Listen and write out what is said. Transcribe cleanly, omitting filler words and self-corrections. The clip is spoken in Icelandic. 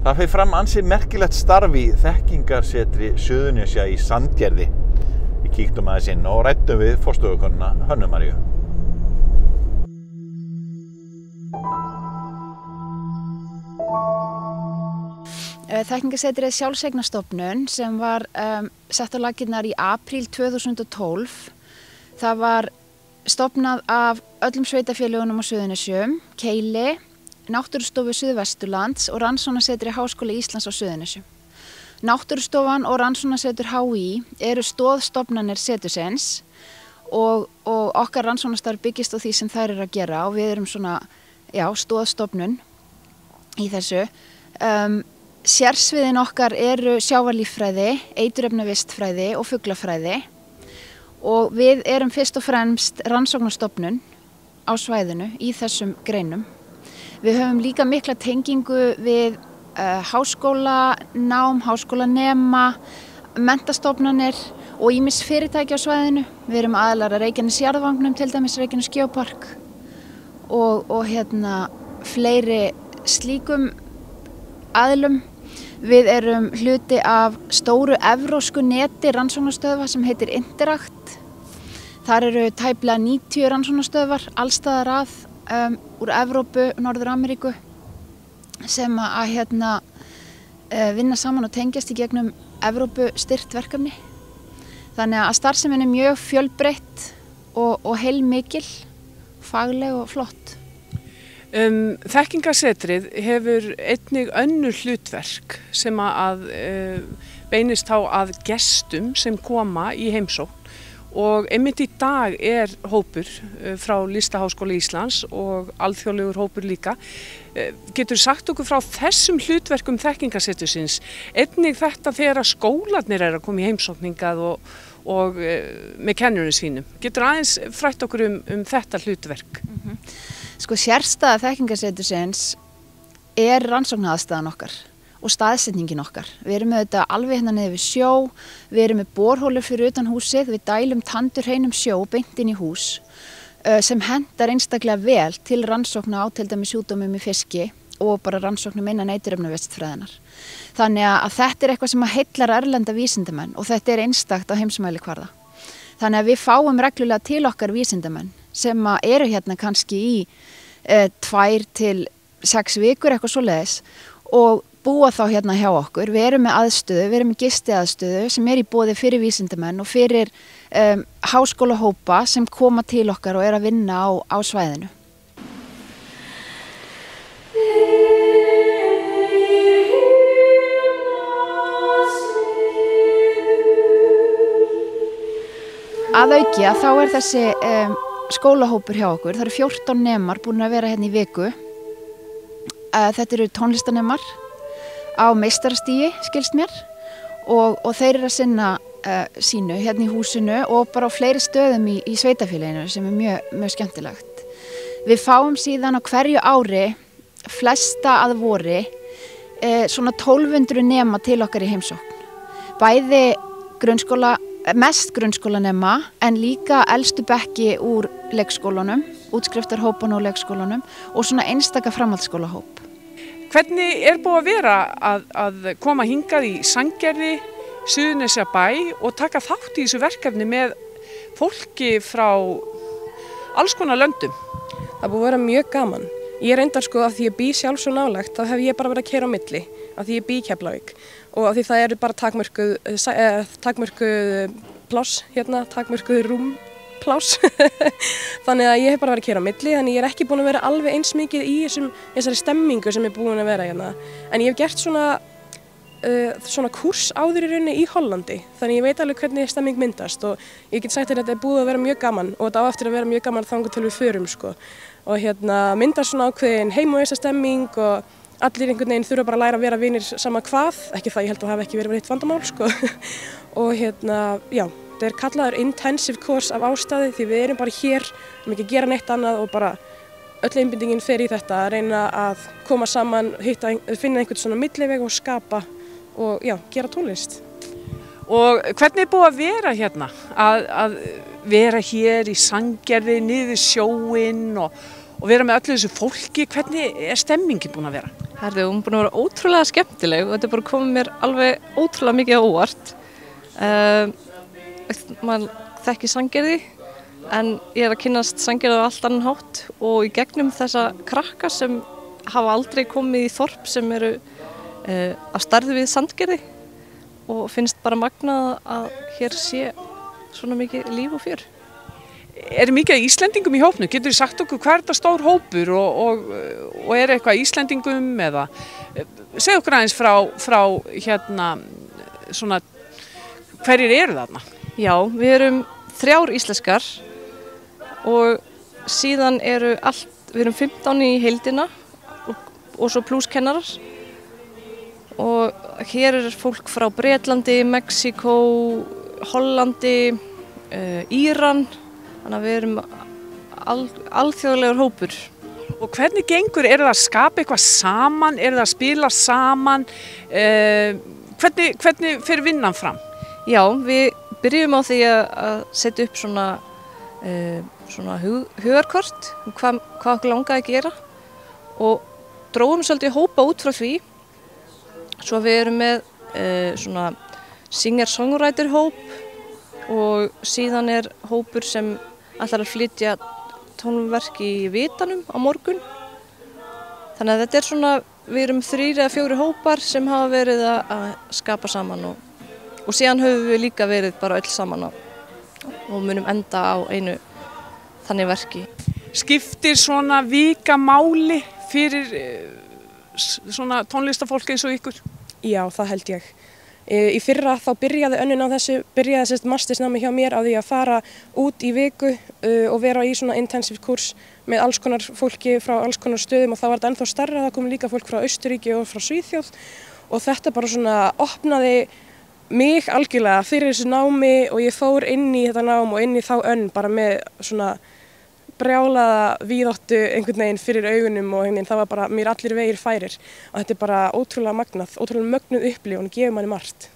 Það fer fram ansi merkilegt starf í þekkingarsetri Suðurnesja í Sandgerði. Við kíktum aðeins inn og ræddum við forstöðukonuna Hönnu Maríu. Þekkingarsetrið sjálfseignarstofnun sem var sett á laggirnar í apríl 2012. Það var stofnað af öllum sveitafélögunum á Suðurnesjum, Keili, Náttúrustofu Suðvesturlands og Rannsóknasetri Háskóla Íslands á Suðurnesjum. Náttúrustofan og Rannsóknasetur HÍ eru stoðstofnanir setursins og okkar rannsóknastarf byggist á því sem þær eru að gera og við erum svona, stoðstofnun í þessu. Sérsviðin okkar eru sjávarlíffræði, eiturefnavistfræði og fuglafræði og við erum fyrst og fremst rannsóknarstofnun á svæðinu í þessum greinum. Við höfum líka mikla tengingu við háskólanám, háskólanema, menntastofnanir og ýmis fyrirtæki á svæðinu. Við erum aðilar að Reykjanes jarðvangnum, til dæmis Reykjanes geopark og fleiri slíkum aðilum. Við erum hluti af stóru evrósku neti rannsóknarstöðva sem heitir Interact. Þar eru tæplega 90 rannsóknarstöðvar allstaðar að úr Evrópu, Norður-Ameríku sem að vinna saman og tengjast í gegnum Evrópu styrkt verkefni. Þannig að starfsemin er mjög fjölbreytt og heilmikil, fagleg og flott. Þekkingarsetrið hefur einnig önnur hlutverk sem að beinist á að gestum sem koma í heimsókn. Og einmitt í dag er hópur frá Listaháskóla Íslands og alþjóðlegur hópur líka. Getur sagt okkur frá þessum hlutverkum þekkingarsetursins, einnig þetta þegar skólarnir eru að koma í heimsókningað og með kennurum sínum. Getur aðeins frætt okkur um þetta hlutverk? Sérstæða þekkingarsetursins er rannsóknaraðstaðan okkar og staðsetningin okkar. Við erum með þetta alveg hérna niður við sjó, við erum með borhólur fyrir utan húsið, við dælum tandurhreinum sjó beint inn í hús sem hentar einstaklega vel til rannsókna á til dæmis sjúkdómum í fiski og bara rannsóknum innan eiturefnavistfræðinnar. Þannig að þetta er eitthvað sem heillar erlenda vísindamenn og þetta er einstakt á heimsmælikvarða. Þannig að við fáum reglulega til okkar vísindamenn sem eru hérna kannski í 2 til 6 vikur eitthvað svoleiðis og búa þá hérna hjá okkur. Við erum með aðstöðu, við erum með gistiaðstöðu sem er í boði fyrir vísindamenn og fyrir háskólahópa sem koma til okkar og er að vinna á svæðinu. Að auki að þá er þessi skólahópur hjá okkur. Það eru 14 nemar búin að vera hérna í viku. Þetta eru tónlistanemar á meistarastigi, skilst mér, og þeir eru að sinna sínu hérna í húsinu og bara á fleiri stöðum í sveitafélaginu sem er mjög skemmtilegt. Við fáum síðan á hverju ári, flesta að vori, svona 1200 nema til okkar í heimsókn. Bæði mest grunnskólanema en líka elstu bekki úr leikskólanum, útskriftarhópan úr leikskólanum og svona einstaka framhaldsskólahóp. Hvernig er búið að vera að koma hingað í Sandgerði, Suðurnesjabæ og taka þátt í þessu verkefni með fólki frá alls konar löndum? Það búið að vera mjög gaman. Ég reyndar að því ég bý sjálf svo nálægt, þá hef ég bara verið að keyra á milli, að því ég bý í Keflavík og að því það eru bara takmörkuð pláss hérna, takmörkuð rúmpláss. Þannig að ég hef bara verið að keyra á milli, þannig ég er ekki búin að vera alveg eins mikið í þessari stemmingu sem er búin að vera hérna. En ég hef gert svona kúrs áður í rauninni í Hollandi, þannig ég veit alveg hvernig stemming myndast og ég get sagt að þetta er búið að vera mjög gaman og þetta á eftir að vera mjög gaman þangað til við förum og myndast svona ákveðin heimavista stemming og allir einhvern veginn þurfa bara að læra að vera vinir sama hvað, ekki það ég held að það hafi ekki verið eitt vandamál og þetta er kallaður intensive course af ástæði því við erum bara hér, ekki að gera neitt annað og bara öll einbindingin fer í þetta að reyna að koma saman, finna einhvern svona milliveg og skapa og gera tónlist. Og hvernig er búið að vera hérna? Að vera hér í Sandgerði, niður sjóinn og vera með öllu þessu fólki, hvernig er stemmingin búin að vera? Herðu, hún er búin að vera ótrúlega skemmtileg og þetta er bara komið mér alveg ótrúlega mikið á óvart. Maður þekki Sandgerði en ég að kynnast Sandgerði á allt annan hátt og í gegnum þessa krakka sem hafa aldrei komið í þorp sem eru á stærð við Sandgerði og finnst bara magnað að hér sé svona mikið líf og fjör. Er mikið af Íslendingum í hópnum? Getur þið sagt okkur hvað er þetta stór hópur og er eitthvað Íslendingum eða segð okkur aðeins frá hérna svona hverjir eru þarna? Já, við erum 3 íslenskar og síðan við erum 15 í heildina og svo pluss kennarar og hér er fólk frá Bretlandi, Mexíkó, Hollandi, Íran. Þannig að við erum alþjóðlegur hópur. Og hvernig gengur? Er það að skapa eitthvað saman? Er það að spila saman? Hvernig fer vinnan fram? Já, við byrjum á því að setja upp svona hugarkort hvað okkur langaði að gera og dróðum svolítið hópa út frá því. Svo við erum með svona singer-songwriter hóp og síðan er hópur sem ætlar að flytja tónverk í Vitanum á morgun. Þannig að þetta er svona, við erum 3 eða 4 hópar sem hafa verið að skapa saman og síðan höfum við líka verið bara öll saman og munum enda á einu þannig verki. Skiptir svona vika máli fyrir svona tónlistafólk eins og ykkur? Já, það held ég. Í fyrra þá byrjaði önnun á þessu, byrjaði mastersnámi hjá mér á því að fara út í viku og vera í svona intensive kurs með alls konar fólki frá alls konar stöðum og þá var þetta ennþá stærra, það kom líka fólk frá Austurríki og frá Svíþjóð og þetta bara svona opnaði mig algjörlega fyrir þessu námi og ég fór inn í þetta nám og inn í þá önn bara með svona brjálaða víðáttu einhvern veginn fyrir augunum og það var bara mér allir vegir færir og þetta er bara ótrúlega magnað, ótrúlega mögnuð upplifun og gefur manni margt.